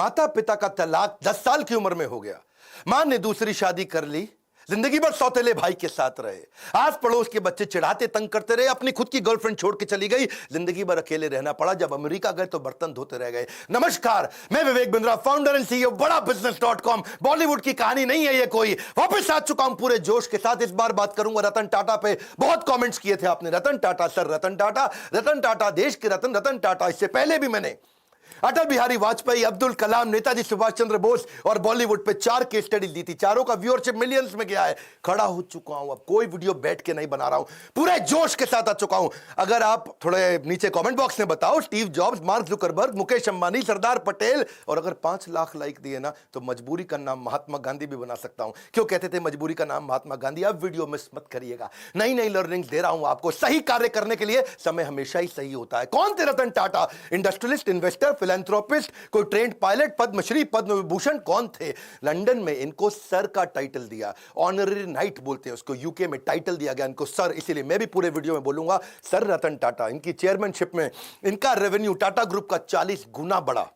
माता पिता का तलाक 10 साल की उम्र में हो गया, मां ने दूसरी शादी कर ली, जिंदगी भर सौतेले भाई के साथ रहे, आस पड़ोस के बच्चे चिढ़ाते तंग करते रहे, अपनी खुद की गर्लफ्रेंड छोड़ के चली गई, जिंदगी भर अकेले रहना पड़ा, जब अमेरिका गए तो बर्तन धोते रह गए। नमस्कार, मैं Vivek Bindra, founder and CEO बड़ा बिजनेस.com। बॉलीवुड की कहानी नहीं है ये कोई, वापस आ चुका हूं पूरे जोश के साथ। इस बार बात करूंगा रतन टाटा पे। बहुत कमेंट्स किए थे आपने, रतन टाटा सर, रतन टाटा, रतन टाटा देश के रतन, रतन टाटा। इससे पहले भी मैंने अटल बिहारी वाजपेयी, अब्दुल कलाम, नेताजी सुभाष चंद्र बोस और बॉलीवुड पे 4 केस स्टडी दी थी। चारों का व्यूअरशिप मिलियंस में गया है। खड़ा हो चुका हूं, अब कोई वीडियो बैठ के नहीं बना रहा हूं, पूरे जोश के साथ आ चुका हूं। अगर आप थोड़े नीचे कमेंट बॉक्स में बताओ, Steve Jobs, Mark Zuckerberg, Mukesh Ambani, Sardar Patel, और अगर 5 लाख लाइक दिए ना तो मजबूरी का नाम महात्मा गांधी भी बना सकता हूं। क्यों कहते थे मजबूरी का नाम महात्मा गांधी? अब वीडियो मिस मत करिएगा, नई नई लर्निंग दे रहा हूं आपको। सही कार्य करने के लिए समय हमेशा ही सही होता है। कौन थे Ratan Tata? Industrialist, investor, philanthropist, कोई ट्रेंड पायलट, पद्मश्री, पद्म विभूषण? कौन थे? लंदन में इनको सर का टाइटल दिया, ऑनररी नाइट बोलते हैं उसको, यूके में टाइटल दिया गया इनको सर, इसीलिए मैं भी पूरे वीडियो में बोलूंगा सर रतन टाटा। इनकी चेयरमैनशिप में इनका रेवेन्यू टाटा ग्रुप का 40 गुना बढ़ा।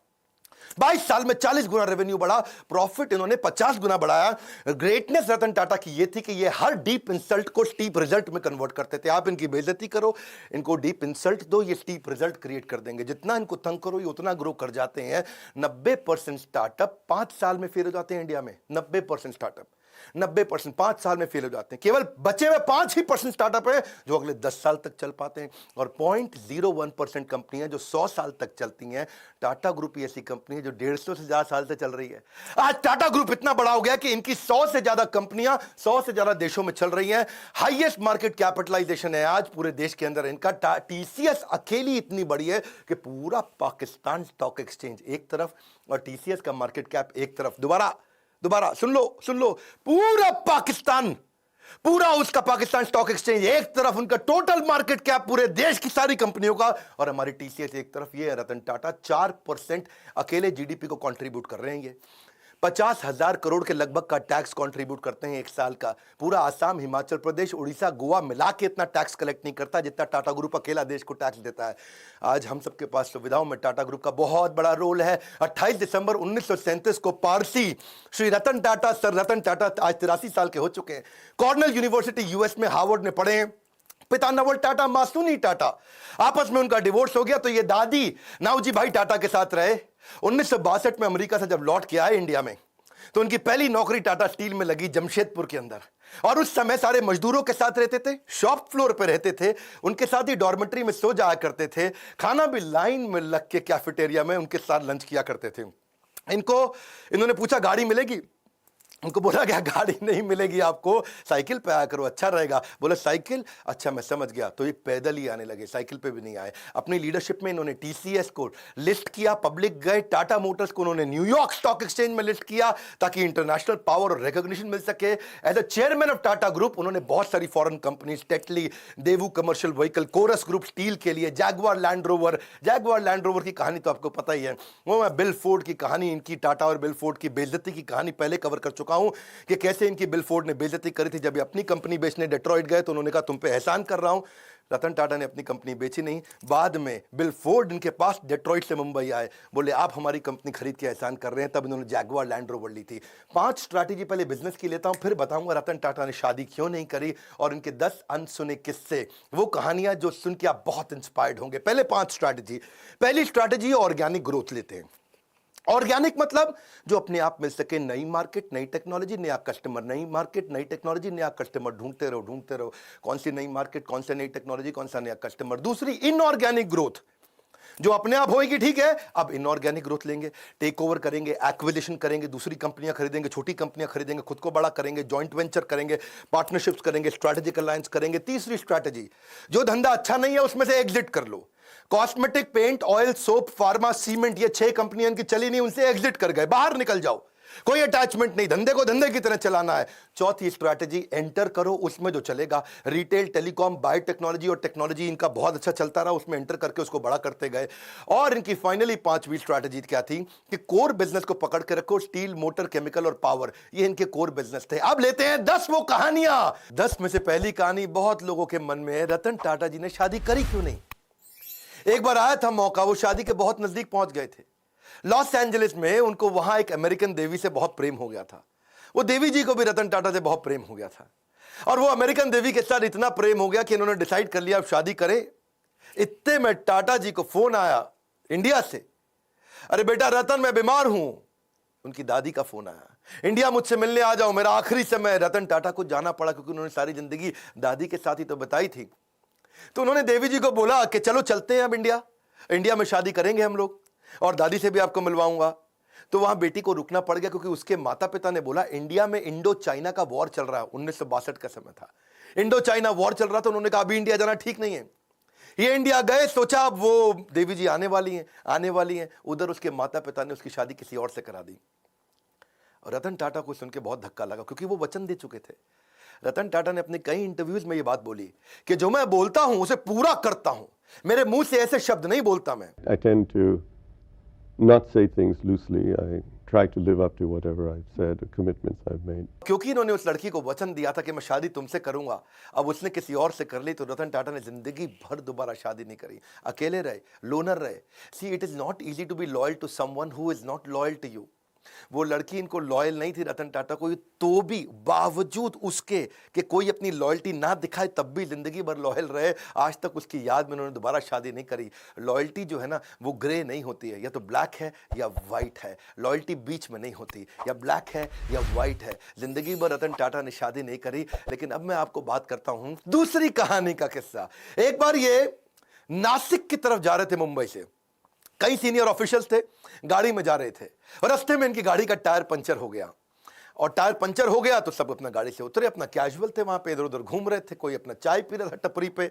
22 साल में 40 गुना रेवेन्यू बढ़ा, प्रॉफिट इन्होंने 50 गुना बढ़ाया। ग्रेटनेस रतन टाटा की ये थी कि ये हर डीप इंसल्ट को स्टीप रिजल्ट में कन्वर्ट करते थे। आप इनकी बेइज्जती करो, इनको डीप इंसल्ट दो, ये स्टीप रिजल्ट क्रिएट कर देंगे। जितना इनको तंग करो ये उतना ग्रो कर जाते हैं। 90% स्टार्टअप 5 साल में फेल हो जाते हैं इंडिया में। 90% स्टार्टअप 90% 5 साल में फेल हो जाते हैं। केवल बचे हुए 5% स्टार्टअप है जो अगले 10 साल तक चल पाते हैं, और 0.01% कंपनियां जो 100 साल तक चलती हैं। टाटा ग्रुप ऐसी कंपनी है जो 150 से ज्यादा साल से चल रही है। आज टाटा ग्रुप इतना बड़ा हो गया कि इनकी 100 से ज्यादा कंपनियां 100 से ज्यादा देशों में चल रही हैं। हाईएस्ट मार्केट कैपिटलाइजेशन है आज पूरे देश के अंदर इनका। टीसीएस अकेली इतनी बड़ी है कि पूरा पाकिस्तान स्टॉक एक्सचेंज एक तरफ और टीसीएस का मार्केट कैप एक तरफ। दोबारा सुन लो, पूरा पाकिस्तान, पूरा उसका पाकिस्तान स्टॉक एक्सचेंज एक तरफ, उनका टोटल मार्केट कैप पूरे देश की सारी कंपनियों का, और हमारी टीसीएस एक तरफ। ये रतन टाटा 4% अकेले जीडीपी को कंट्रीब्यूट कर रहे हैं। ये 50,000 करोड़ के लगभग का टैक्स कंट्रीब्यूट करते हैं एक साल का। पूरा आसाम, हिमाचल प्रदेश, उड़ीसा, गोवा मिला के इतना टैक्स कलेक्ट नहीं करता जितना टाटा ग्रुप अकेला देश को टैक्स देता है। आज हम सबके पास सुविधाओं में टाटा ग्रुप का बहुत बड़ा रोल है। 28 दिसंबर 1937 को पारसी श्री रतन टाटा, सर रतन टाटा, आज 83 साल के हो चुके हैं। कॉर्नेल यूनिवर्सिटी यूएस में हार्वर्ड में पढ़े हैं। पिता नवल टाटा, मां सुनी टाटा। आपस में उनका डिवोर्स हो गया तो ये दादी नावजी भाई टाटा के साथ रहे। 1962 में अमेरिका से जब लौट के आए इंडिया में तो उनकी पहली नौकरी टाटा स्टील में लगी जमशेदपुर के अंदर, और उस समय सारे मजदूरों के साथ रहते थे, शॉप फ्लोर पे रहते थे, उनके साथ ही डॉर्मेट्री में सो जाया करते थे, खाना भी लाइन में लग के कैफेटेरिया में उनके साथ लंच किया करते थे। इन्होंने पूछा गाड़ी मिलेगी? उनको बोला गया गाड़ी नहीं मिलेगी आपको, साइकिल पे आया करो अच्छा रहेगा। बोला साइकिल, अच्छा मैं समझ गया। तो ये पैदल ही आने लगे, साइकिल पे भी नहीं आए। अपनी लीडरशिप में इन्होंने टीसीएस को लिस्ट किया, पब्लिक गए। टाटा मोटर्स को उन्होंने न्यूयॉर्क स्टॉक एक्सचेंज में लिस्ट किया ताकि इंटरनेशनल पावर और रिकॉग्निशन मिल सके। As a chairman of Tata Group उन्होंने बहुत सारी foreign companies, Tetley, Daewoo commercial vehicle, Corus Group steel के लिए, जैगवार लैंड रोवर की कहानी तो आपको पता ही है। वो मैं बिल फोर्ड की कहानी, इनकी टाटा और बिल फोर्ड की बेइज्जती की कहानी पहले कवर कर चुका हूं कि कैसे इनकी बिल फोर्ड ने बेइज्जती करी थी। जब ये अपनी कंपनी बेचने डेट्रॉइट गए तो उन्होंने कहा तुम पे एहसान कर रहा हूं। रतन टाटा ने अपनी कंपनी बेची नहीं। बाद में बिल फोर्ड इनके पास डेट्रॉइट से मुंबई आए, बोले आप हमारी कंपनी खरीद के एहसान कर रहे हैं। तब इन्होंने जैगवार लैंड रोवर ली थी। 5 स्ट्रैटेजी पहले बिजनेस की लेता हूं, फिर बताऊंगा रतन टाटा ने शादी क्यों नहीं करी और इनके 10 अनसुने किस्से, वो कहानियां जो सुन के आप बहुत इंस्पायर्ड होंगे। पहले 5 स्ट्रैटेजी। पहली स्ट्रैटेजी ऑर्गेनिक ग्रोथ लेते हैं। ऑर्गेनिक मतलब जो अपने आप मिल सके, नई मार्केट, नई टेक्नोलॉजी, नया कस्टमर, नई मार्केट, नई टेक्नोलॉजी, नया कस्टमर, ढूंढते रहो। कौन सी नई मार्केट, कौन सी नई टेक्नोलॉजी, कौन सा नया कस्टमर। दूसरी इनऑर्गेनिक ग्रोथ, जो अपने आप होएगी ठीक है, अब इनऑर्गेनिक ग्रोथ लेंगे, टेक ओवर करेंगे, एक्विजिशन करेंगे, दूसरी कंपनियां खरीदेंगे, छोटी कंपनियां खरीदेंगे, खुद को बड़ा करेंगे, जॉइंट वेंचर करेंगे, पार्टनरशिप्स करेंगे, स्ट्रैटेजिक अलायंस करेंगे। तीसरी स्ट्रैटेजी, जो धंधा अच्छा नहीं है उसमें से एग्जिट कर लो। Cosmetic, paint, oil, soap, pharma, cement, ये 6 कंपनियां इनकी चली नहीं, उनसे एग्जिट कर गए, बाहर निकल जाओ, कोई अटैचमेंट नहीं, धंधे को धंधे की तरह चलाना है। चौथी स्ट्रैटेजी, एंटर करो उसमें जो चलेगा। रिटेल, टेलीकॉम, बायोटेक्नोलॉजी और टेक्नोलॉजी इनका बहुत अच्छा चलता रहा, उसमें एंटर करके उसको बड़ा करते गए। और इनकी फाइनली 5वीं स्ट्रैटेजी क्या थी कि कोर बिजनेस को पकड़ के रखो। स्टील, मोटर, केमिकल और पावर, ये इनके कोर बिजनेस थे। अब लेते हैं 10 वो कहानियां। 10 में से पहली कहानी बहुत लोगों के मन में है, रतन टाटा जी ने शादी करी क्यों नहीं। एक बार आया था मौका, वो शादी के बहुत नजदीक पहुंच गए थे। लॉस एंजलिस में उनको वहां एक अमेरिकन देवी से बहुत प्रेम हो गया था। वो देवी जी को भी रतन टाटा से बहुत प्रेम हो गया था और वो अमेरिकन देवी के साथ इतना प्रेम हो गया कि इन्होंने डिसाइड कर लिया अब शादी करें। इतने में टाटा जी को फोन आया इंडिया से, अरे बेटा रतन मैं बीमार हूं। उनकी दादी का फोन आया, इंडिया मुझसे मिलने आ जाओ, मेरा आखिरी समय। रतन टाटा को जाना पड़ा क्योंकि उन्होंने सारी जिंदगी दादी के साथ ही तो बताई थी। तो उन्होंने देवी जी को बोला कि चलो चलते हैं अब इंडिया में शादी करेंगे हम लोग और दादी से भी आपको मिलवाऊंगा। तो वहां बेटी को रुकना पड़ गया क्योंकि उसके माता पिता ने बोला इंडिया में इंडो चाइना का वॉर चल रहा है, 1962 का समय था, इंडो चाइना वॉर चल रहा था। उन्होंने कहा अभी इंडिया जाना ठीक नहीं है। ये इंडिया गए, सोचा अब वो देवी जी आने वाली हैं। उधर उसके माता पिता ने उसकी शादी किसी और से करा दी। और रतन टाटा को सुन के बहुत धक्का लगा क्योंकि वो वचन दे चुके थे। रतन टाटा ने अपने कई इंटरव्यूज में ये बात बोली कि जो मैं बोलता हूं उसे पूरा करता हूं, मेरे मुंह से ऐसे शब्द नहीं बोलता मैं। I tend to not say things loosely. I try to live up to whatever I've said, the commitments I've made. क्योंकि इन्होंने उस लड़की को वचन दिया था कि मैं शादी तुमसे करूंगा, अब उसने किसी और से कर ली तो रतन टाटा ने जिंदगी भर दोबारा शादी नहीं करी, अकेले रहे, लोनर रहे। See it is not easy to be loyal to someone who is not loyal to you. वो लड़की इनको लॉयल नहीं थी रतन टाटा को, तो भी बावजूद उसके कि कोई अपनी लॉयल्टी ना दिखाए तब भी जिंदगी भर लॉयल रहे। आज तक उसकी याद में उन्होंने दोबारा शादी नहीं करी। लॉयल्टी जो है ना वो ग्रे नहीं होती है, या तो ब्लैक है या वाइट है। लॉयल्टी बीच में नहीं होती, या ब्लैक है या वाइट है। जिंदगी भर रतन टाटा ने शादी नहीं करी। लेकिन अब मैं आपको बात करता हूं दूसरी कहानी का किस्सा। एक बार ये नासिक की तरफ जा रहे थे मुंबई से, कई सीनियर ऑफिशियल्स थे, गाड़ी में जा रहे थे और रास्ते में इनकी गाड़ी का टायर पंचर हो गया। और टायर पंचर हो गया तो सब अपना गाड़ी से उतरे, अपना कैजुअल थे, वहां पे इधर उधर घूम रहे थे। कोई अपना चाय पी रहा था टपरी पे,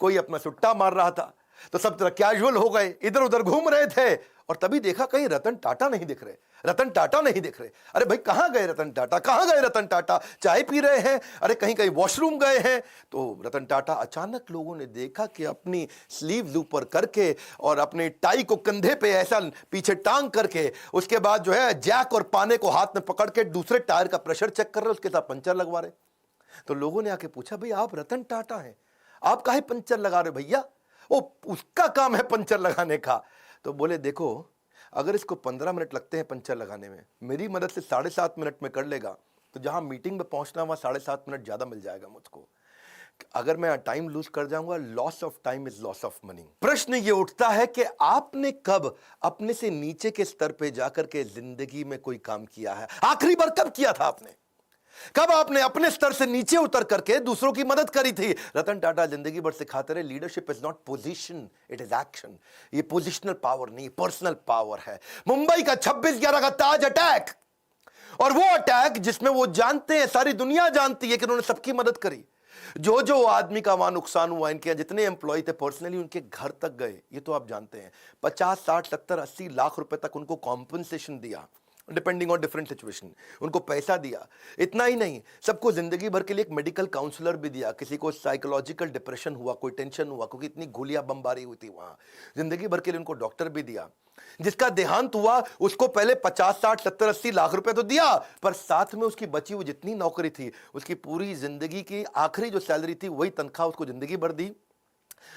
कोई अपना सुट्टा मार रहा था। तो सब तरह कैजुअल हो गए, इधर उधर घूम रहे थे। और तभी देखा कहीं रतन टाटा नहीं दिख रहे, रतन टाटा नहीं दिख रहे। अरे भाई कहां गए रतन टाटा, कहां गए रतन टाटा? चाय पी रहे हैं, अरे कहीं कहीं वॉशरूम गए हैं। तो रतन टाटा अचानक लोगों ने देखा कि अपनी स्लीव्स ऊपर करके और अपने टाई को कंधे पे ऐसा पीछे टांग करके, उसके बाद जो है जैक और पाने को हाथ में पकड़ के दूसरे टायर का प्रेशर चेक कर रहे, उसके साथ पंचर लगवा रहे। तो लोगों ने आके पूछा भाई आप रतन टाटा हैं, आप काहे पंचर लगा रहे भैया? वो उसका काम है पंचर लगाने का। तो बोले देखो अगर इसको 15 मिनट लगते हैं पंचर लगाने में, मेरी मदद से 7.5 मिनट में कर लेगा, तो जहां मीटिंग में पहुंचना वहां 7.5 मिनट ज्यादा मिल जाएगा मुझको। अगर मैं टाइम लूज कर जाऊंगा, loss of time is loss of money. प्रश्न ये उठता है कि आपने कब अपने से नीचे के स्तर पे जाकर के जिंदगी में कोई काम किया है? आखिरी बार कब किया था आपने? कब आपने अपने स्तर से नीचे उतर करके दूसरों की मदद करी थी? रतन टाटा जिंदगी भर सिखाते रहे leadership is not position, it is action. ये पोजिशनल पावर नहीं, पर्सनल पावर है। मुंबई का 26/11 का ताज अटैक, और वो अटैक जिसमें वो जानते हैं, सारी दुनिया जानती है कि उन्होंने सबकी मदद करी। जो जो आदमी का वहां नुकसान हुआ, इनके जितने एम्प्लॉय थे पर्सनली उनके घर तक गए, ये तो आप जानते हैं। 50, 60, 70, 80 लाख रुपए तक उनको कॉम्पनसेशन दिया, डिपेंडिंग ऑन डिफरेंट सिचुएशन, उनको पैसा दिया। इतना ही नहीं, सबको जिंदगी भर के लिए एक मेडिकल काउंसलर भी दिया। किसी को साइकोलॉजिकल डिप्रेशन हुआ, कोई टेंशन हुआ, क्योंकि इतनी गोलियां बमबारी हुई थी वहां, जिंदगी भर के लिए उनको डॉक्टर भी दिया। जिसका देहांत हुआ उसको पहले 50, 60, 70, 80 लाख रुपए तो दिया, पर साथ में उसकी बची हुई जितनी नौकरी थी, उसकी पूरी जिंदगी की आखिरी जो सैलरी थी वही तनख्वाह उसको जिंदगी भर दी।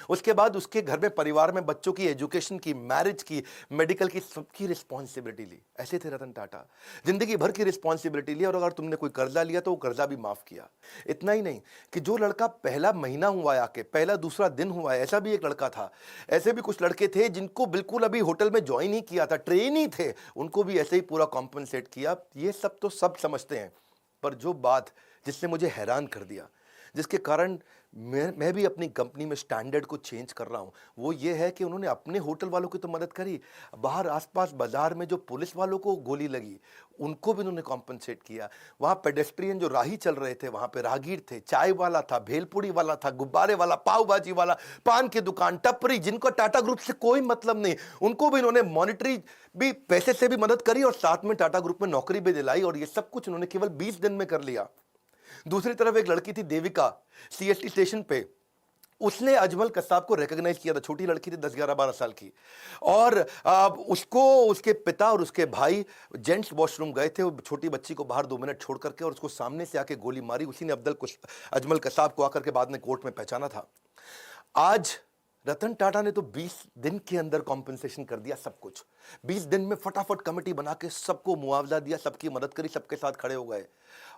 उसके बाद उसके घर में, परिवार में बच्चों की एजुकेशन की, मैरिज की, मेडिकल की, सबकी रिस्पॉन्सिबिलिटी ली। ऐसे थे रतन टाटा, जिंदगी भर की रिस्पॉन्सिबिलिटी ली। और अगर तुमने कोई कर्जा लिया तो वो कर्जा भी माफ किया। इतना ही नहीं कि जो लड़का पहला महीना हुआ है आके, पहला दूसरा दिन हुआ है, ऐसा भी एक लड़का था। ऐसे भी कुछ लड़के थे जिनको बिल्कुल अभी होटल में ज्वाइन ही किया था, ट्रेन ही थे, उनको भी ऐसे ही पूरा कॉम्पनसेट किया। ये सब तो सब समझते हैं, पर जो बात जिसने मुझे हैरान कर दिया, जिसके कारण मैं भी अपनी कंपनी में स्टैंडर्ड को चेंज कर रहा हूं, वो ये है कि उन्होंने अपने होटल वालों की तो मदद करी, बाहर आसपास बाजार में जो पुलिस वालों को गोली लगी उनको भी उन्होंने कॉम्पनसेट किया। वहां पेडेस्ट्रियन जो राही चल रहे थे, वहां पे राहगीर थे, चाय वाला था, भेलपुड़ी वाला था, गुब्बारे वाला, पाव भाजी वाला, पान की दुकान, टपरी, जिनको टाटा ग्रुप से कोई मतलब नहीं, उनको भी इन्होंने मॉनिटरी भी, पैसे से भी मदद करी और साथ में टाटा ग्रुप में नौकरी भी दिलाई। और ये सब कुछ उन्होंने केवल 20 दिन में कर लिया। दूसरी तरफ एक लड़की थी देविका, सीएसटी स्टेशन पे, उसने अजमल कसाब को रिकॉग्नाइज किया था। छोटी लड़की थी, 10, 11, 12 साल की, और उसको उसके पिता और उसके भाई जेंट्स वॉशरूम गए थे, छोटी बच्ची को बाहर 2 मिनट छोड़ करके, और उसको सामने से आके गोली मारी। उसी ने अजमल कसाब को आकर के बाद में कोर्ट में पहचाना था। आज रतन टाटा ने तो 20 दिन के अंदर कॉम्पनसेशन कर दिया सब कुछ। 20 दिन में फटाफट कमेटी बना के सबको मुआवजा दिया, सबकी मदद करी, सबके साथ खड़े हो गए।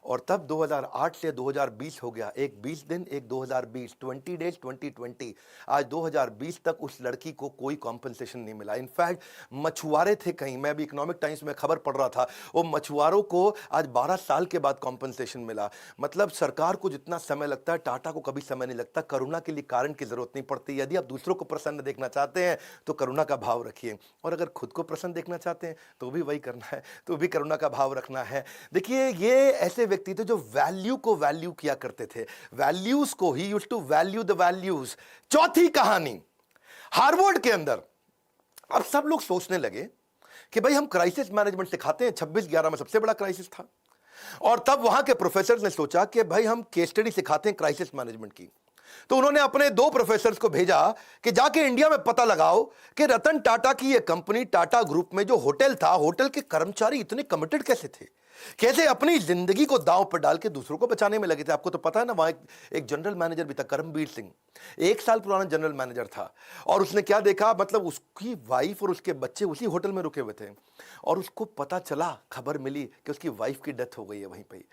और तब 2008 से 2020 हो गया, एक 20 दिन एक 2020, 20 डेज 2020। आज 2020 तक उस लड़की को कोई कॉम्पनसेशन नहीं मिला। इनफैक्ट मछुआरे थे कहीं, मैं अभी इकोनॉमिक टाइम्स में खबर पढ़ रहा था, वो मछुआरों को आज 12 साल के बाद कॉम्पनसेशन मिला। मतलब सरकार को जितना समय लगता है, टाटा को कभी समय नहीं लगता। करुणा के लिए कारण की जरूरत नहीं पड़ती। यदि आप दूसरों को प्रसन्न देखना चाहते हैं तो करुणा का भाव रखिए, और अगर खुद को प्रसन्न देखना चाहते हैं तो भी वही करना है, तो भी करुणा का भाव रखना है। देखिए, ये ऐसे व्यक्ति थे जो वैल्यू को वैल्यू किया करते थे, वैल्यूज को ही used to value the values. चौथी कहानी, हार्वर्ड के अंदर अब सब लोग सोचने लगे कि भाई हम क्राइसिस मैनेजमेंट सिखाते हैं, 26/11 में सबसे बड़ा क्राइसिस था, और तब वहां के प्रोफेसर ने सोचा कि भाई हम केस स्टडी सिखाते हैं क्राइसिस मैनेजमेंट की। तो उन्होंने अपने 2 प्रोफेसर्स को भेजा कि जाके इंडिया में पता लगाओ कि रतन टाटा की ये कंपनी टाटा ग्रुप में जो होटल था, होटल के कर्मचारी इतने कमिटेड कैसे थे, कैसे अपनी जिंदगी को दांव पर डाल के दूसरों को बचाने में लगे थे। आपको तो पता है ना, वहां एक जनरल मैनेजर भी था, करमबीर सिंह, 1 साल पुराना जनरल मैनेजर था, और उसने क्या देखा, मतलब उसकी वाइफ और उसके बच्चे उसी होटल में रुके हुए थे, और उसको पता चला, खबर मिली कि उसकी वाइफ की डेथ हो गई है वहीं पे,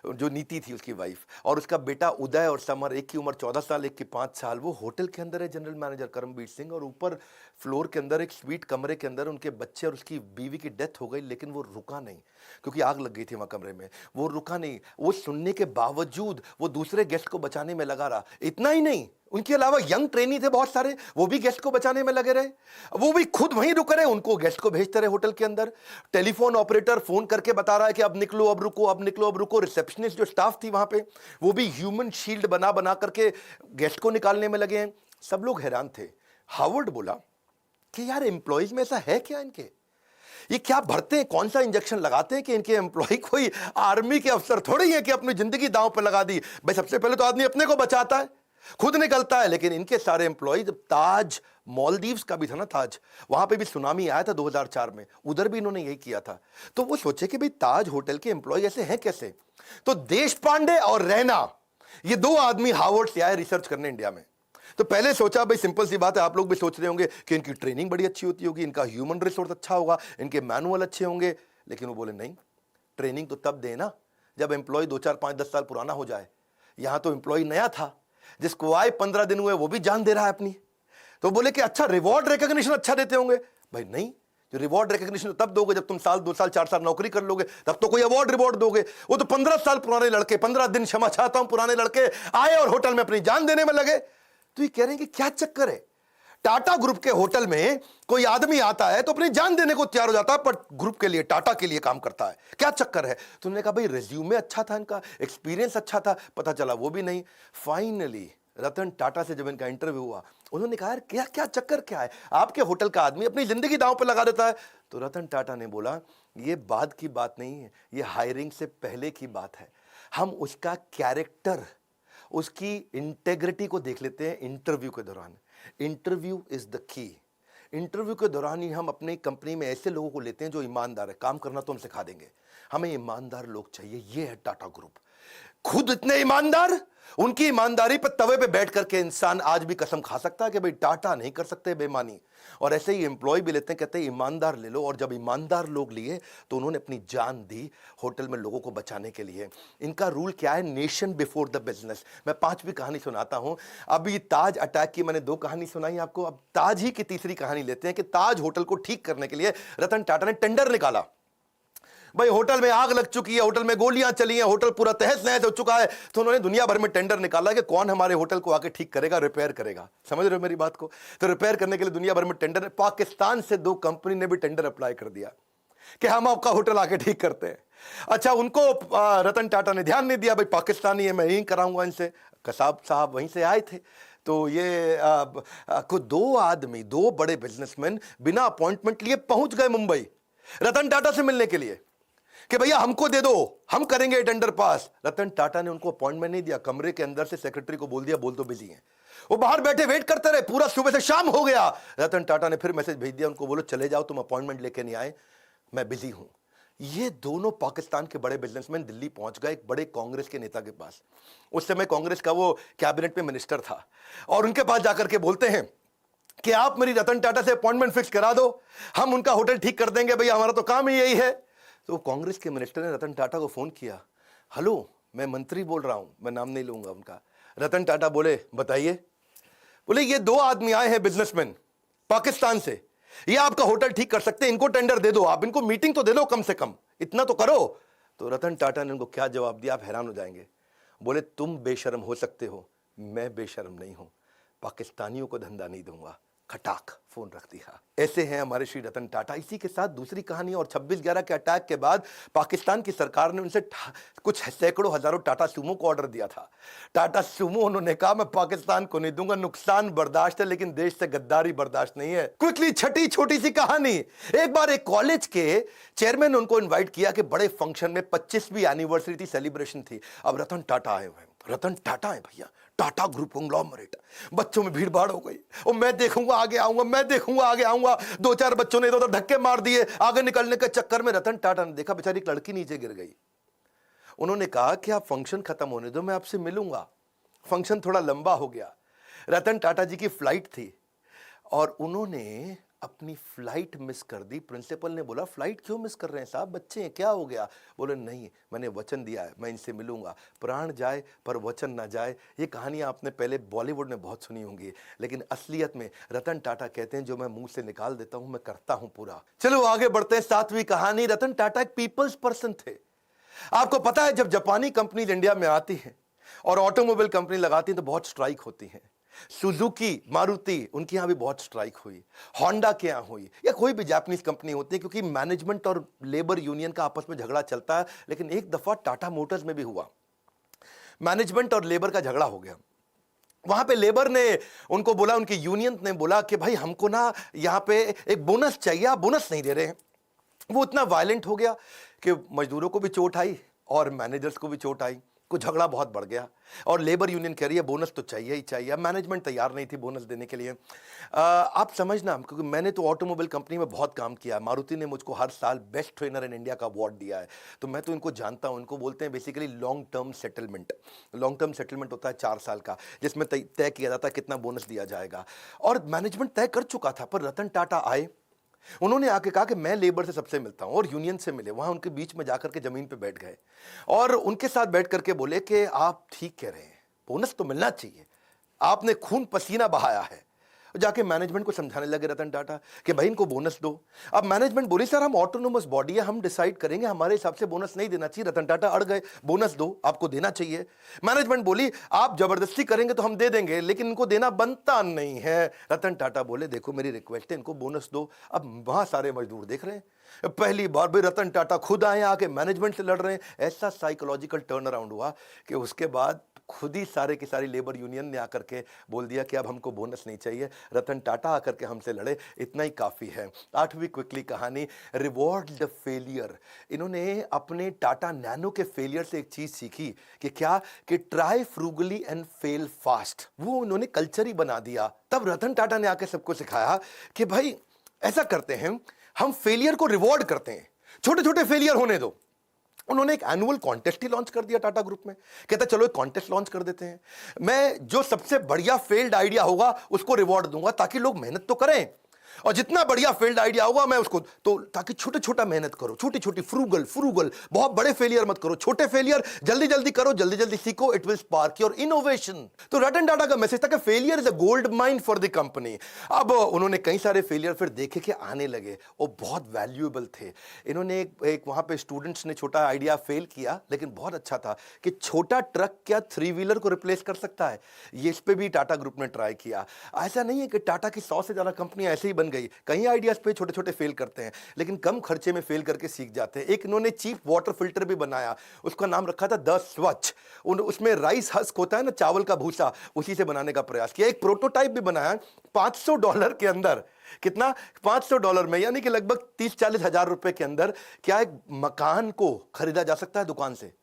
जो नीति थी उसकी वाइफ, और उसका बेटा उदय और समर, एक की उम्र 14 साल, एक की 5 साल, वो होटल के अंदर है जनरल मैनेजर करमबीर सिंह, और ऊपर फ्लोर के अंदर एक स्वीट कमरे के अंदर उनके बच्चे और उसकी बीवी की डेथ हो गई। लेकिन वो रुका नहीं, क्योंकि आग लग गई थी वहां कमरे में। वो रुका नहीं, वो सुनने के बावजूद वो दूसरे गेस्ट को बचाने में लगा रहा। इतना ही नहीं, उनके अलावा यंग ट्रेनी थे बहुत सारे, वो भी गेस्ट को बचाने में लगे रहे, वो भी खुद वहीं रुक रहे, उनको गेस्ट को भेजते रहे होटल के अंदर। टेलीफोन ऑपरेटर फोन करके बता रहा है कि अब निकलो, अब रुको, अब निकलो, अब रुको। रिसेप्शनिस्ट जो स्टाफ थी वहां पे, वो भी ह्यूमन शील्ड बना बना करके गेस्ट को निकालने में लगे हैं। सब लोग हैरान थे। हार्वर्ड बोला कि यार एम्प्लॉइज में ऐसा है क्या, इनके ये क्या भरते हैं, कौन सा इंजेक्शन लगाते हैं कि इनके एम्प्लॉय कोई आर्मी के अफसर थोड़ी है कि अपनी जिंदगी दांव पर लगा दी। भाई सबसे पहले तो आदमी अपने को बचाता है, खुद निकलता है। लेकिन इनके सारे एम्प्लॉय, ताज मालदीव्स का भी था ना ताज, वहां पे भी सुनामी आया था 2004 में, उधर भी इन्होंने यही किया था। तो वो सोचे कि भाई ताज होटल के एम्प्लॉय ऐसे हैं कैसे। तो देश पांडे और रैना, ये 2 आदमी हार्वर्ड से आए रिसर्च करने इंडिया में। तो पहले सोचा भाई सिंपल सी बात है, आप लोग भी सोच रहे होंगे कि इनकी ट्रेनिंग बड़ी अच्छी होती होगी, इनका ह्यूमन रिसोर्स अच्छा होगा, इनके मैनुअल अच्छे होंगे। लेकिन वो बोले नहीं, ट्रेनिंग तो तब देना जब एम्प्लॉय 2, 4, 5, 10 साल पुराना हो जाए। यहां तो एम्प्लॉय नया था, जिसको आए 15 दिन हुए वो भी जान दे रहा है अपनी। तो बोले कि अच्छा रिवॉर्ड रिकॉग्निशन अच्छा देते होंगे। भाई नहीं, जो रिवॉर्ड रिकॉग्निशन तब दोगे जब तुम साल 2 साल 4 साल नौकरी कर लोगे, तब तो कोई अवार्ड रिवॉर्ड दोगे। वो तो 15 साल पुराने लड़के, 15 दिन क्षमा चाहता हूं, पुराने लड़के आए और होटल में अपनी जान देने में लगे। तो ये कह रहे हैं कि क्या चक्कर है, टाटा ग्रुप के होटल में कोई आदमी आता है तो अपनी जान देने को तैयार हो जाता है, पर ग्रुप के लिए, टाटा के लिए काम करता है, क्या चक्कर है। तो उन्होंने कहा भाई रिज्यूमे अच्छा था इनका, एक्सपीरियंस अच्छा था, पता चला वो भी नहीं। फाइनली रतन टाटा से जब इनका इंटरव्यू हुआ, उन्होंने कहा यार क्या क्या चक्कर क्या है, आपके होटल का आदमी अपनी जिंदगी दांव पर लगा देता है। तो रतन टाटा ने बोला ये बाद की बात नहीं है, ये हायरिंग से पहले की बात है। हम उसका कैरेक्टर, उसकी इंटेग्रिटी को देख लेते हैं इंटरव्यू के दौरान। Interview is the key. Interview के दौरान ही हम अपनी कंपनी में ऐसे लोगों को लेते हैं जो ईमानदार है। काम करना तो हम सिखा देंगे, हमें ईमानदार लोग चाहिए। ये है टाटा ग्रुप, खुद इतने ईमानदार, उनकी ईमानदारी पर तवे पे बैठ करके इंसान आज भी कसम खा सकता है कि भाई टाटा नहीं कर सकते बेईमानी। और ऐसे ही एम्प्लॉय भी लेते हैं, कहते हैं ईमानदार ले लो। और जब ईमानदार लोग लिए तो उन्होंने अपनी जान दी होटल में लोगों को बचाने के लिए। इनका रूल क्या है, नेशन बिफोर द बिजनेस। मैं 5वीं कहानी सुनाता हूं। अभी ताज अटैक की मैंने 2 कहानी सुनाई आपको, अब ताज ही की तीसरी कहानी लेते हैं कि ताज होटल को ठीक करने के लिए रतन टाटा ने टेंडर निकाला। भाई होटल में आग लग चुकी है, होटल में गोलियां चली हैं, होटल पूरा तहस नहस हो चुका है। तो उन्होंने दुनिया भर में टेंडर निकाला कि कौन हमारे होटल को आके ठीक करेगा, रिपेयर करेगा। समझ रहे हो मेरी बात को। तो रिपेयर करने के लिए दुनिया भर में टेंडर, पाकिस्तान से 2 कंपनी ने भी टेंडर अप्लाई कर दिया कि हम आपका होटल आके ठीक करते हैं। अच्छा, उनको रतन टाटा ने ध्यान नहीं दिया, भाई पाकिस्तानी है, मैं यही कराऊंगा इनसे। कसाब साहब वहीं से आए थे। तो ये को 2 आदमी, 2 बड़े बिजनेसमैन बिना अपॉइंटमेंट लिए पहुंच गए मुंबई रतन टाटा से मिलने के लिए कि भैया हमको दे दो, हम करेंगे टेंडर पास। रतन टाटा ने उनको अपॉइंटमेंट नहीं दिया, कमरे के अंदर से सेक्रेटरी को बोल दिया बोल तो बिजी हैं। वो बाहर बैठे वेट करते रहे, पूरा सुबह से शाम हो गया। रतन टाटा ने फिर मैसेज भेज दिया उनको, बोलो चले जाओ, तुम अपॉइंटमेंट लेके नहीं आए, मैं बिजी हूं। ये दोनों पाकिस्तान के बड़े बिजनेसमैन दिल्ली पहुंच गए एक बड़े कांग्रेस के नेता के पास। उस समय कांग्रेस का वो कैबिनेट में मिनिस्टर था, और उनके पास जाकर के बोलते हैं कि आप मेरी रतन टाटा से अपॉइंटमेंट फिक्स करा दो, हम उनका होटल ठीक कर देंगे, भैया हमारा तो काम ही यही है। तो कांग्रेस के मिनिस्टर ने रतन टाटा को फोन किया, हेलो मैं मंत्री बोल रहा हूं, मैं नाम नहीं लूंगा उनका। रतन टाटा बोले बताइए। बोले ये दो आदमी आए हैं बिजनेसमैन पाकिस्तान से, ये आपका होटल ठीक कर सकते हैं, इनको टेंडर दे दो, आप इनको मीटिंग तो दे दो, कम से कम इतना तो करो। तो रतन टाटा ने उनको क्या जवाब दिया, आप हैरान हो जाएंगे। बोले तुम बेशर्म हो सकते हो, मैं बेशर्म नहीं हूं, पाकिस्तानियों को धंधा नहीं दूंगा। खटाक फोन रख दिया। ऐसे हैं हमारे श्री रतन टाटा। इसी के साथ दूसरी कहानी, और 26/11 के अटैक के बाद पाकिस्तान की सरकार ने उनसे कुछ सैकड़ों हजारों टाटा सूमो को ऑर्डर दिया था। टाटा सूमो उन्होंने कहा मैं पाकिस्तान को नहीं दूंगा, नुकसान बर्दाश्त है लेकिन देश से गद्दारी बर्दाश्त नहीं है। क्विकली छठी छोटी सी कहानी, एक बार एक कॉलेज के चेयरमैन ने उनको इन्वाइट किया कि बड़े फंक्शन में 25वीं एनिवर्सरी थी, सेलिब्रेशन थी। अब रतन टाटा आए हुए हैं, रतन टाटा है भैया, टाटा ग्रुप कंग्लोमरेट। बच्चों में भीड़ भाड़ हो गई, और मैं देखूंगा आगे आऊंगा, मैं देखूंगा आगे आऊंगा। दो चार बच्चों ने इधर धक्के मार दिए, आगे निकलने के चक्कर में रतन टाटा ने देखा बेचारी एक लड़की नीचे गिर गई। उन्होंने कहा कि आप फंक्शन खत्म होने दो, मैं आपसे मिलूंगा। फंक्शन थोड़ा लंबा हो गया, रतन टाटा जी की फ्लाइट थी और उन्होंने अपनी फ्लाइट मिस कर दी। प्रिंसिपल ने बोला फ्लाइट क्यों मिस कर रहे हैं साहब, बच्चे हैं, क्या हो गया? बोले नहीं, मैंने वचन दिया है, मैं इनसे मिलूंगा, प्राण जाए पर वचन ना जाए। ये कहानियां आपने पहले बॉलीवुड में बहुत सुनी होंगी, लेकिन असलियत में रतन टाटा कहते हैं जो मैं मुंह से निकाल देता हूं मैं करता हूं पूरा। चलो आगे बढ़ते हैं, 7वीं कहानी। रतन टाटा एक पीपल्स पर्सन थे। आपको पता है जब जापानी कंपनी इंडिया में आती है और ऑटोमोबाइल कंपनी लगाती है तो बहुत स्ट्राइक होती है। सुजुकी, मारुति, उनके यहां भी बहुत स्ट्राइक हुई, होंडा के यहां हुई, या कोई भी जापानीज कंपनी होती है, क्योंकि मैनेजमेंट और लेबर यूनियन का आपस में झगड़ा चलता है। लेकिन एक दफा टाटा मोटर्स में भी हुआ, मैनेजमेंट और लेबर का झगड़ा हो गया। वहां पे लेबर ने उनको बोला, उनकी यूनियन ने बोला कि भाई हमको ना यहां पे एक बोनस चाहिए, आप बोनस नहीं दे रहे हैं। वो इतना वायलेंट हो गया कि मजदूरों को भी चोट आई और मैनेजर्स को भी चोट आई, कुछ झगड़ा बहुत बढ़ गया। और लेबर यूनियन कह रही है बोनस तो चाहिए ही चाहिए। अब मैनेजमेंट तैयार नहीं थी बोनस देने के लिए। आप समझना, क्योंकि मैंने तो ऑटोमोबाइल कंपनी में बहुत काम किया है, मारुति ने मुझको हर साल बेस्ट ट्रेनर इन इंडिया का अवार्ड दिया है, तो मैं तो इनको जानता हूं। इनको बोलते हैं basically long term settlement. Long term settlement होता है 4 साल का, जिसमें तय किया जाता है कितना बोनस दिया जाएगा। और मैनेजमेंट तय कर चुका था, पर रतन टाटा आए, उन्होंने आके कहा कि मैं लेबर से सबसे मिलता हूं, और यूनियन से मिले। वहां उनके बीच में जाकर के जमीन पे बैठ गए और उनके साथ बैठ करके बोले कि आप ठीक कह रहे हैं, बोनस तो मिलना चाहिए, आपने खून पसीना बहाया है। जाके मैनेजमेंट को समझाने लगे रतन टाटा कि भाई इनको बोनस दो। अब मैनेजमेंट बोली सर हम ऑटोनोमस बॉडी है, हम डिसाइड करेंगे, हमारे हिसाब से बोनस नहीं देना चाहिए। रतन टाटा अड़ गए, बोनस दो, आपको देना चाहिए। मैनेजमेंट बोली आप जबरदस्ती करेंगे तो हम दे देंगे, लेकिन इनको देना बनता नहीं है। रतन टाटा बोले देखो मेरी रिक्वेस्ट है, इनको बोनस दो। अब वहां सारे मजदूर देख रहे हैं, पहली बार भी रतन टाटा खुद आए, आके मैनेजमेंट से लड़ रहे हैं। ऐसा साइकोलॉजिकल टर्न अराउंड हुआ कि उसके बाद खुद ही सारे की सारी लेबर यूनियन ने आकर के बोल दिया कि अब हमको बोनस नहीं चाहिए, रतन टाटा आकर के हमसे लड़े, इतना ही काफ़ी है। 8वीं क्विकली कहानी, रिवॉर्ड द फेलियर। इन्होंने अपने टाटा नैनो के फेलियर से एक चीज़ सीखी कि क्या, कि try frugally and fail fast. वो उन्होंने कल्चर ही बना दिया। तब रतन टाटा ने आकर सबको सिखाया कि भाई ऐसा करते हैं, हम फेलियर को रिवॉर्ड करते हैं, छोटे छोटे फेलियर होने दो। उन्होंने एक एनुअल कॉन्टेस्ट ही लॉन्च कर दिया टाटा ग्रुप में। कहता चलो एक कॉन्टेस्ट लॉन्च कर देते हैं, मैं जो सबसे बढ़िया फेल्ड आइडिया होगा उसको रिवॉर्ड दूंगा, ताकि लोग मेहनत तो करें, और जितना बढ़िया फेल्ड आइडिया होगा मैं उसको, तो ताकि छोटे छोटा मेहनत करो, छोटी छोटी फ्रूगल, बहुत बड़े फेलियर मत करो, छोटे फेलियर जल्दी जल्दी करो, जल्दी जल्दी सीखो, it will spark your innovation. तो रतन टाटा का मैसेज था कि failure is a gold mine for the company. अब उन्होंने कई सारे फेलियर फिर देखे कि आने लगे, वो बहुत वैल्यूएबल थे। इन्होंने एक वहां पे स्टूडेंट्स ने छोटा आइडिया फेल किया, लेकिन बहुत अच्छा था कि छोटा ट्रक क्या 3 व्हीलर को रिप्लेस कर सकता है। ये इस पे भी टाटा ग्रुप ने ट्राई किया। ऐसा नहीं है कि टाटा की 100 से ज्यादा कंपनियां ऐसे ही बन गई, कई आइडियाज पे छोटे छोटे फेल करते हैं, लेकिन कम खर्चे में फेल करके सीख जाते हैं। एक इन्होंने चीप वाटर फिल्टर भी बनाया, उसका नाम रखा था द स्वच्छ। उसमें राइस हस्क होता है ना, चावल का भूसा, उसी से बनाने का प्रयास किया। एक प्रोटोटाइप भी बनाया $500 के अंदर। कितना? $500 में, यानी कि लगभग 30-40 हजार रुपए के अंदर क्या एक मकान को खरीदा जा सकता है दुकान से।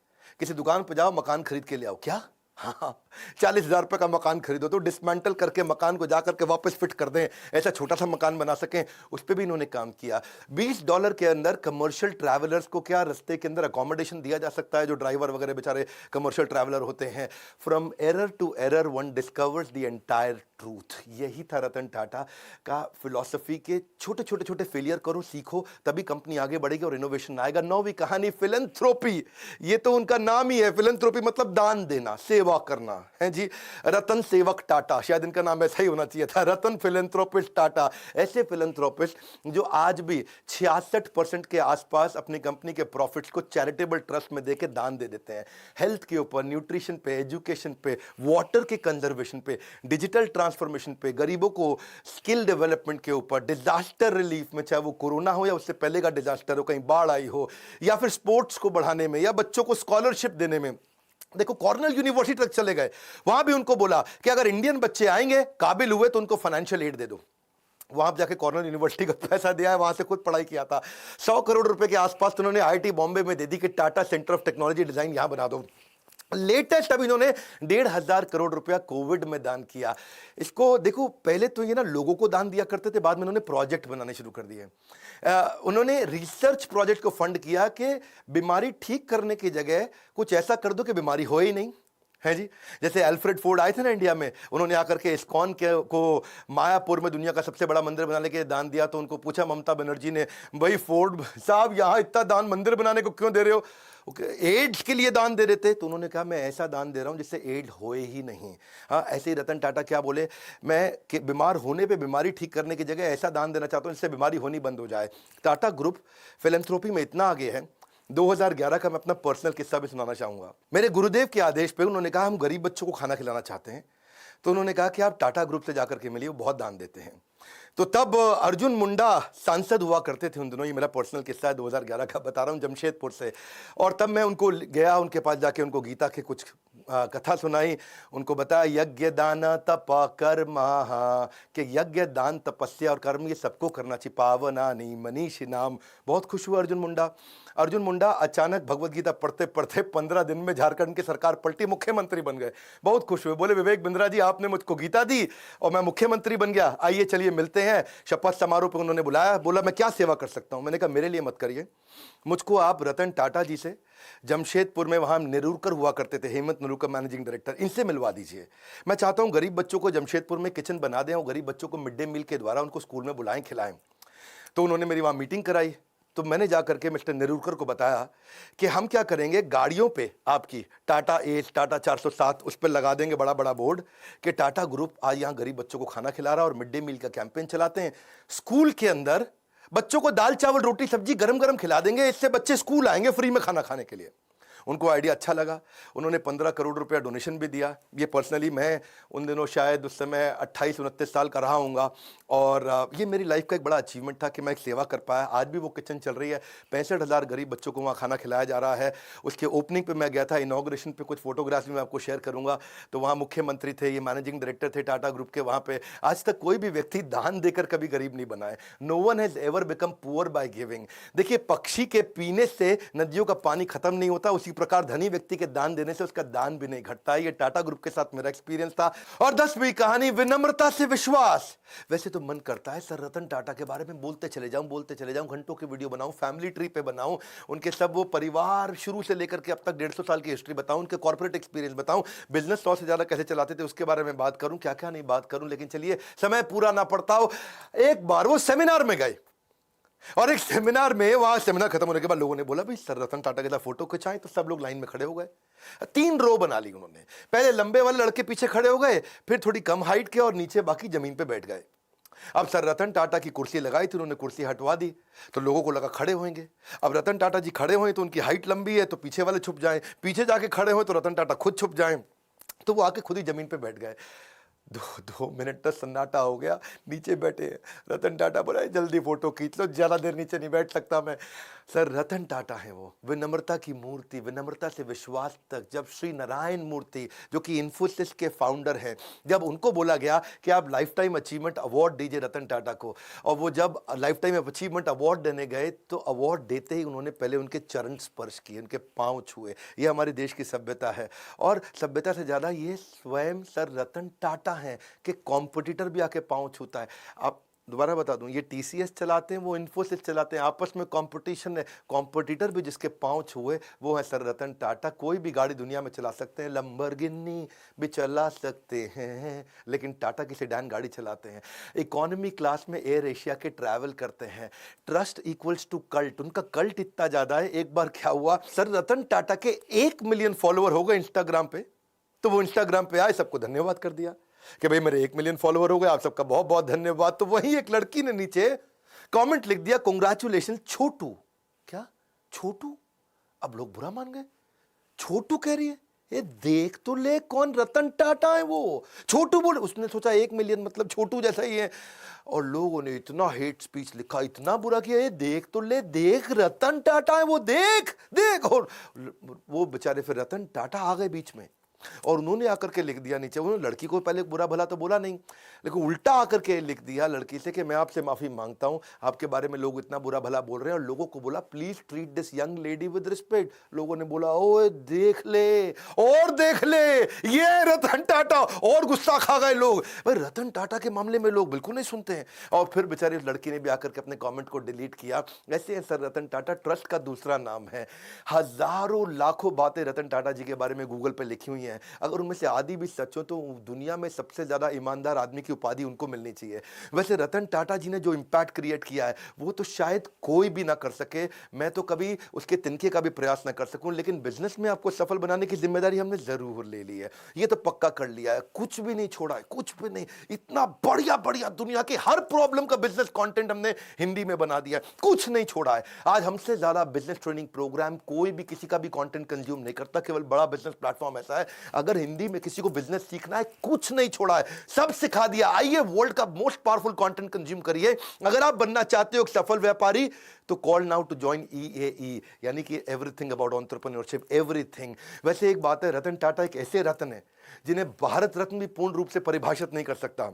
किसी दुकान पे जाओ, मकान खरीद के ले आओ। क्या? हाँ, 40,000 रुपए का मकान खरीदो तो डिसमेंटल करके मकान को जाकर के वापस फिट कर दें, ऐसा छोटा सा मकान बना सकें, उस पर भी इन्होंने काम किया। $20 के अंदर कमर्शियल ट्रैवलर्स को क्या रास्ते के अंदर अकोमोडेशन दिया जा सकता है, जो ड्राइवर वगैरह बेचारे कमर्शियल ट्रैवलर होते हैं। From error to error one discovers the entire truth. यही था रतन टाटा का फिलॉसफी के छोटे छोटे छोटे फेलियर करो, सीखो, तभी कंपनी आगे बढ़ेगी और इनोवेशन आएगा। नौवीं कहानी फिलैंथ्रोपी, ये तो उनका नाम ही है। फिलैंथ्रोपी मतलब दान देना, सेवा करना है जी। रतन सेवक टाटा, शायद इनका नाम ऐसा ही होना चाहिए था, रतन फिलैंथ्रोपिस्ट टाटा। ऐसे फिलैंथ्रोपिस्ट जो आज भी 66% के आसपास अपनी कंपनी के प्रॉफिट्स को चैरिटेबल ट्रस्ट में देके दान दे देते हैं। हेल्थ के ऊपर, न्यूट्रिशन पे, एजुकेशन पे, वाटर के कंजर्वेशन पे, डिजिटल ट्रांसफॉर्मेशन पे, गरीबों को स्किल डेवलपमेंट के ऊपर, डिजास्टर रिलीफ में, चाहे वो कोरोना हो या उससे पहले का डिजास्टर हो, कहीं बाढ़ आई हो, या फिर स्पोर्ट्स को बढ़ाने में, या बच्चों को स्कॉलरशिप देने में। देखो कॉर्नेल यूनिवर्सिटी तक चले गए, वहां भी उनको बोला कि अगर इंडियन बच्चे आएंगे, काबिल हुए, तो उनको फाइनेंशियल एड दे दो। वहां जाके कॉर्नेल यूनिवर्सिटी का पैसा दिया है, वहां से खुद पढ़ाई किया था। 100 करोड़ रुपए के आसपास तो उन्होंने आईआईटी बॉम्बे में दे दी कि Tata centre of technology design यहां बना दो। लेटेस्ट अभी इन्होंने 1,500 करोड़ रुपया कोविड में दान किया। इसको देखो, पहले तो ये ना लोगों को दान दिया करते थे, बाद में उन्होंने प्रोजेक्ट बनाने शुरू कर दिए। उन्होंने रिसर्च प्रोजेक्ट को फंड किया कि बीमारी ठीक करने की जगह कुछ ऐसा कर दो कि बीमारी हो ही नहीं, है जी। जैसे अल्फ्रेड फोर्ड आए थे ना इंडिया में, उन्होंने आकर के इस्कॉन के को मायापुर में दुनिया का सबसे बड़ा मंदिर बनाने के दान दिया। तो उनको पूछा ममता बनर्जी ने, भाई फोर्ड साहब यहाँ इतना दान मंदिर बनाने को क्यों दे रहे हो? एड्स के लिए दान दे रहे थे। तो उन्होंने कहा मैं ऐसा दान दे रहा हूं जिससे एड्स होए ही नहीं। हाँ, ऐसे ही रतन टाटा क्या बोले, मैं बीमार होने पे बीमारी ठीक करने की जगह ऐसा दान देना चाहता हूं जिससे बीमारी होनी बंद हो जाए। टाटा ग्रुप फिलैंथ्रोपी में इतना आगे है। 2011 का मैं अपना पर्सनल किस्सा भी सुनाना चाहूंगा। मेरे गुरुदेव के आदेश पे उन्होंने कहा हम गरीब बच्चों को खाना खिलाना चाहते हैं। तो उन्होंने कहा कि आप टाटा ग्रुप से जाकर के मिलिए, वो बहुत दान देते हैं। तो तब अर्जुन मुंडा सांसद हुआ करते थे उन दिनों, ये मेरा पर्सनल किस्सा है 2011 का बता रहा हूँ, जमशेदपुर से। और तब मैं उनको गया, उनके पास जाके उनको गीता के कुछ कथा सुनाई, उनको बताया यज्ञ दान तप कर्म, कि यज्ञ दान तपस्या और कर्म ये सबको करना चाहिए, पावनानि मनीषी नाम। बहुत खुश हुआ अर्जुन मुंडा अचानक भगवत गीता पढ़ते पढ़ते 15 दिन में झारखंड की सरकार पलटी, मुख्यमंत्री बन गए। बहुत खुश हुए, बोले विवेक बिंद्रा जी आपने मुझको गीता दी और मैं मुख्यमंत्री बन गया, आइए चलिए मिलते हैं। शपथ समारोह पे उन्होंने बुलाया, बोला मैं क्या सेवा कर सकता हूं? मैंने कहा मेरे लिए मत करिए, मुझको आप रतन टाटा जी से, जमशेदपुर में वहां नेरुरकर हुआ करते थे, हेमंत नेरुरकर मैनेजिंग डायरेक्टर, इनसे मिलवा दीजिए। मैं चाहता हूं गरीब बच्चों को जमशेदपुर में किचन बना दें और गरीब बच्चों को मिड डे मील के द्वारा उनको स्कूल में बुलाएं, खिलाएं। तो उन्होंने मेरी वहां मीटिंग कराई। तो मैंने जाकर के मिस्टर नेरुरकर को बताया कि हम क्या करेंगे, गाड़ियों पे आपकी टाटा एस, टाटा 407 उस पर लगा देंगे बड़ा बड़ा बोर्ड कि टाटा ग्रुप आज यहाँ गरीब बच्चों को खाना खिला रहा है और मिड डे मील का कैंपेन चलाते हैं। स्कूल के अंदर बच्चों को दाल चावल रोटी सब्जी गरम गरम खिला देंगे, इससे बच्चे स्कूल आएंगे फ्री में खाना खाने के लिए। उनको आइडिया अच्छा लगा, उन्होंने 15 करोड़ रुपया डोनेशन भी दिया। ये पर्सनली मैं उन दिनों शायद उस समय 28-29 साल का रहा हूँगा और ये मेरी लाइफ का एक बड़ा अचीवमेंट था कि मैं एक सेवा कर पाया। आज भी वो किचन चल रही है, 65,000 गरीब बच्चों को वहाँ खाना खिलाया जा रहा है। उसके ओपनिंग पे मैं गया था, इनॉग्रेशन पे कुछ फोटोग्राफ्स भी मैं आपको शेयर करूँगा। तो वहाँ मुख्यमंत्री थे, ये मैनेजिंग डायरेक्टर थे टाटा ग्रुप के। वहाँ पे आज तक कोई भी व्यक्ति दान देकर कभी गरीब नहीं बना है। No one has ever become poor by giving. देखिए पक्षी के पीने से नदियों का पानी खत्म नहीं होता, उसी प्रकार धनी व्यक्ति के दान देने से उसका दान भी नहीं घटता। ये टाटा ग्रुप के साथ मेरा एक्सपीरियंस था। और 10वीं कहानी विनम्रता से विश्वास। वैसे तो मन करता है सर रतन टाटा के बारे में बोलते चले जाऊं, घंटों की वीडियो बनाऊं, फैमिली ट्री पे बनाऊं, उनके सब वो परिवार शुरू से लेकर के अब तक 150 साल की हिस्ट्री बताऊं, उनके कॉर्पोरेट एक्सपीरियंस बताऊं, बिजनेस 100 से ज्यादा कैसे चलाते थे उसके बारे में बात करूं, क्या क्या नहीं बात करूं। लेकिन चलिए समय पूरा ना पड़ता हो। एक बार वो सेमिनार में गए और एक सेमिनार में, वहां सेमिनार खत्म होने के बाद लोगों ने बोला भाई सर रतन टाटा के साथ फोटो खिंचाएं। तो सब लोग लाइन में खड़े हो गए, 3 रो बना ली उन्होंने। पहले लंबे वाले लड़के पीछे खड़े हो गए, फिर थोड़ी कम हाइट के और नीचे बाकी जमीन पे बैठ गए। अब सर रतन टाटा की कुर्सी लगाई थी, उन्होंने कुर्सी हटवा दी तो लोगों को लगा खड़े होंगे। अब रतन टाटा जी खड़े हुए तो उनकी हाइट लंबी है तो पीछे वाले छुप जाएं, पीछे जाके खड़े हुए तो रतन टाटा खुद छुप जाएं। तो वो आके खुद ही जमीन पे बैठ गए। 2 मिनट तक सन्नाटा हो गया, नीचे बैठे। रतन टाटा बोला जल्दी फोटो खींच लो, ज्यादा देर नीचे नहीं बैठ सकता मैं। सर रतन टाटा है वो, विनम्रता की मूर्ति, विनम्रता से विश्वास तक। जब श्री नारायण मूर्ति जो कि इन्फोसिस के फाउंडर हैं, जब उनको बोला गया कि आप लाइफ टाइम अचीवमेंट अवार्ड दीजिए रतन टाटा को, और वो जब लाइफ टाइम अचीवमेंट अवार्ड देने गए तो अवार्ड देते ही उन्होंने पहले उनके चरण स्पर्श किए, उनके पांव छुए। ये हमारे देश की सभ्यता है। और सभ्यता से ज्यादा ये स्वयं सर रतन टाटा हैं कि कॉम्पिटिटर भी आके पांव छूता है। आप दोबारा बता दूं, ये टीसीएस चलाते हैं, वो इन्फोसिस चलाते हैं, आपस में कंपटीशन है। कॉम्पिटिटर भी जिसके पांव छुए वो है सर रतन टाटा। कोई भी गाड़ी दुनिया में चला सकते हैं, लंबरगिनी भी चला सकते हैं, लेकिन टाटा की सेडान गाड़ी चलाते हैं। इकोनॉमी क्लास में एयर एशिया के ट्रैवल करते हैं। ट्रस्ट इक्वल्स टू कल्ट, उनका कल्ट इतना ज्यादा है। एक बार क्या हुआ, सर रतन टाटा के 1 मिलियन फॉलोअर हो गए इंस्टाग्राम पे, तो वो इंस्टाग्राम पे आए, सबको धन्यवाद कर दिया कि भाई मेरे 1 मिलियन फॉलोअर हो गए, आप सबका बहुत बहुत धन्यवाद। तो वहीं एक लड़की ने नीचे कमेंट लिख दिया, कांग्रेचुलेशन छोटू। क्या छोटू? अब लोग बुरा मान गए, छोटू कह रही है, ये देख तो ले कौन रतन टाटा है वो, छोटू बोल। उसने सोचा 1 मिलियन मतलब छोटू जैसा ही है, और लोगों ने इतना हेट स्पीच लिखा, इतना बुरा किया, ये देख तो ले, देख रतन टाटा है वो, देख देख। और वो बेचारे फिर रतन टाटा आ गए बीच में, और उन्होंने आकर के लिख दिया नीचे, उन्होंने लड़की को पहले बुरा भला तो बोला नहीं, लेकिन उल्टा आकर के लिख दिया लड़की से कि मैं आपसे माफी मांगता हूं, आपके बारे में लोग इतना बुरा भला बोल रहे हैं। और लोगों को बोला please treat this young lady with respect. लोगों ने बोला ओए देख ले, और देख ले, ये रतन टाटा, और गुस्सा खा गए लोग। भाई रतन टाटा के मामले में लोग बिल्कुल नहीं सुनते हैं। और फिर बेचारी लड़की ने भी आकर के अपने कॉमेंट को डिलीट किया। ऐसे है सर रतन टाटा, ट्रस्ट का दूसरा नाम है। हजारों लाखों बातें रतन टाटा जी के बारे में गूगल पे लिखी हुई हैं, अगर उनमें से आधी भी सच हो तो दुनिया में सबसे ज्यादा ईमानदार आदमी की उपाधि उनको मिलनी चाहिए। वैसे रतन टाटा जी ने जो इंपैक्ट क्रिएट किया है वो तो शायद कोई भी ना कर सके, मैं तो कभी उसके तिनके का भी प्रयास ना कर सकूं, लेकिन बिजनेस में आपको सफल बनाने की जिम्मेदारी हमने जरूर ले ली है, ये तो पक्का कर लिया है, कुछ भी नहीं छोड़ा है, कुछ भी नहीं। इतना बढ़िया बढ़िया दुनिया के हर प्रॉब्लम का बिजनेस कंटेंट हमने हिंदी में बना दिया, कुछ नहीं छोड़ा है। आज हमसे ज्यादा बिजनेस ट्रेनिंग प्रोग्राम कोई भी किसी का भी कंटेंट कंज्यूम नहीं करता, केवल बड़ा बिजनेस प्लेटफॉर्म ऐसा है। अगर हिंदी में किसी को बिजनेस सीखना है, कुछ नहीं छोड़ा है, सब सिखा दिया। आइए वर्ल्ड का मोस्ट पावरफुल कंटेंट कंज्यूम करिए। अगर आप बनना चाहते हो एक सफल व्यापारी तो call now to join EAE, यानी कि एवरीथिंग अबाउट एंटरप्रेन्योरशिप, एवरीथिंग। वैसे एक बात है, रतन टाटा एक ऐसे रत्न है जिन्हें भारत रत्न भी पूर्ण रूप से परिभाषित नहीं कर सकता,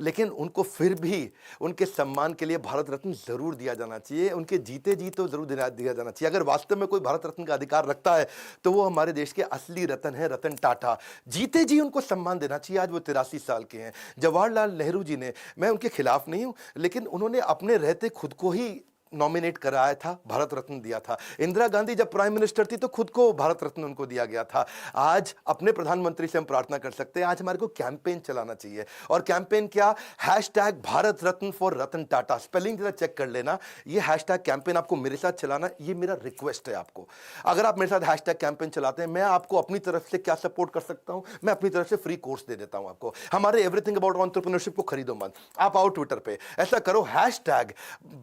लेकिन उनको फिर भी उनके सम्मान के लिए भारत रत्न जरूर दिया जाना चाहिए। उनके जीते जी तो जरूर दिया जाना चाहिए। अगर वास्तव में कोई भारत रत्न का अधिकार रखता है तो वो हमारे देश के असली रत्न है, रतन टाटा। जीते जी उनको सम्मान देना चाहिए। आज वो 83 साल के हैं। जवाहरलाल नेहरू जी ने, मैं उनके खिलाफ नहीं हूं, लेकिन उन्होंने अपने रहते खुद को ही नॉमिनेट कराया था, भारत रत्न दिया था। इंदिरा गांधी जब प्राइम मिनिस्टर थी तो खुद को भारत रत्न उनको दिया गया था। आज अपने प्रधानमंत्री से हम प्रार्थना कर सकते हैं, आज हमारे को कैंपेन चलाना चाहिए। और कैंपेन क्या? Hashtag Bharat Ratna for Ratan Tata. Spelling जरा चेक कर लेना। ये हैशटैग कैंपेन आपको मेरे साथ चलाना, ये मेरा रिक्वेस्ट है आपको। अगर आप मेरे साथ हैशटैग कैंपेन चलाते हैं, मैं आपको अपनी तरफ से क्या सपोर्ट कर सकता हूं, मैं अपनी तरफ से फ्री कोर्स दे देता हूं आपको। हमारे एवरीथिंग अबाउट एंटरप्रेन्योरशिप को खरीदो मत, आप आओ ट्विटर पे, ऐसा करो हैशटैग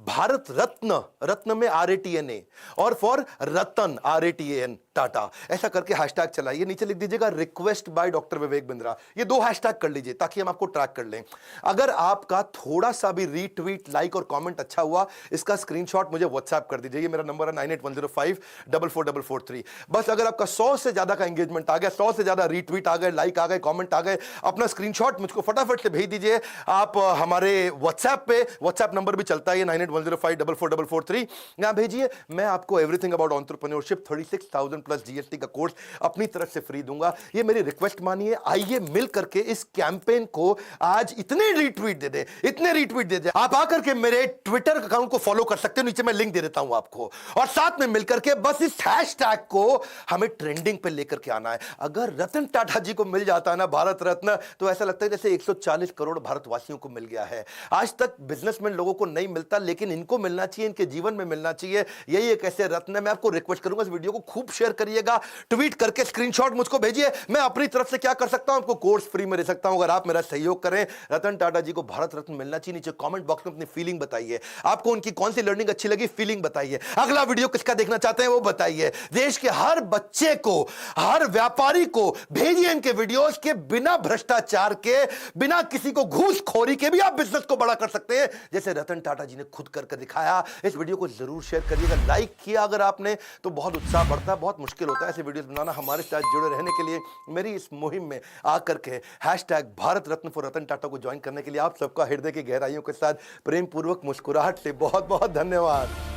भारत रत्न, रत्न में RATNA, और फॉर रतन RATAN टाटा, ऐसा करके हैशटैग चलाइए। नीचे लिख दीजिएगा request by doctor Vivek Bindra. ये 2 हैशटैग कर लीजिए ताकि हम आपको ट्रैक कर लें। अगर आपका थोड़ा सा भी रीट्वीट, लाइक और कमेंट अच्छा हुआ, इसका स्क्रीनशॉट मुझे व्हाट्सएप कर दीजिए। ये मेरा नंबर है 9810544443। बस अगर आपका 100 से ज्यादा का एंगेजमेंट आ गया, 100 से ज्यादा रीट्वीट आ गए, लाइक आ गए, कमेंट आ गए, अपना स्क्रीनशॉट मुझको फटाफट से भेज दीजिए। आप हमारे व्हाट्सएप पे, व्हाट्सएप नंबर भी चलता है 9810544443, यहां भेजिए। मैं आपको everything about entrepreneurship 36,000 plus GST का कोर्स अपनी तरफ से फ्री दूंगा। ये मेरी रिक्वेस्ट मानिए। आइए मिल करके इस कैंपेन को आज इतने रीट्वीट दे दे, इतने रीट्वीट दे दे। आप आकर के मेरे ट्विटर अकाउंट को फॉलो कर सकते हो, नीचे मैं लिंक दे देता हूं आपको। और साथ में मिलकर के बस इस हैशटैग को हमें ट्रेंडिंग पे लेकर के आना है। अगर रतन टाटा जी को मिल जाता है ना भारत रत्न, तो ऐसा लगता है जैसे 140 करोड़ भारतवासियों को मिल गया है। आज तक बिजनेसमैन लोगों को नहीं मिलता, लेकिन इनको मिलना चाहिए, इनके जीवन में मिलना चाहिए। यही एक ऐसे रत्न है। मैं आपको रिक्वेस्ट करूंगा इस वीडियो को खूब शेयर करिएगा, ट्वीट करके स्क्रीनशॉट मुझको भेजिए। मैं अपनी तरफ से क्या कर सकता हूं, आपको कोर्स फ्री में दे सकता हूं अगर आप मेरा सहयोग करें। रतन टाटा जी को भारत रत्न मिलना चाहिए। नीचे कमेंट बॉक्स में अपनी फीलिंग बताइए, आपको उनकी कौन सी लर्निंग अच्छी लगी, फीलिंग बताइए। अगला वीडियो किसका देखना चाहते हैं वो बताइए। देश के हर बच्चे को, हर व्यापारी को भेजिए इनके वीडियोस के, बिना भ्रष्टाचार के, बिना किसी को घूसखोरी के भी आप बिजनेस को बड़ा कर सकते हैं, जैसे रतन टाटा जी ने खुद करके दिखाया। इस वीडियो को जरूर शेयर करिएगा। लाइक किया अगर आपने तो बहुत उत्साह बढ़ता है। बहुत मुश्किल होता है ऐसे वीडियोस बनाना। हमारे साथ जुड़े रहने के लिए, मेरी इस मुहिम में आकर के हैशटैग भारत रत्न फॉर रतन टाटा को ज्वाइन करने के लिए आप सबका हृदय की गहराइयों के साथ प्रेम पूर्वक मुस्कुराहट से बहुत बहुत धन्यवाद।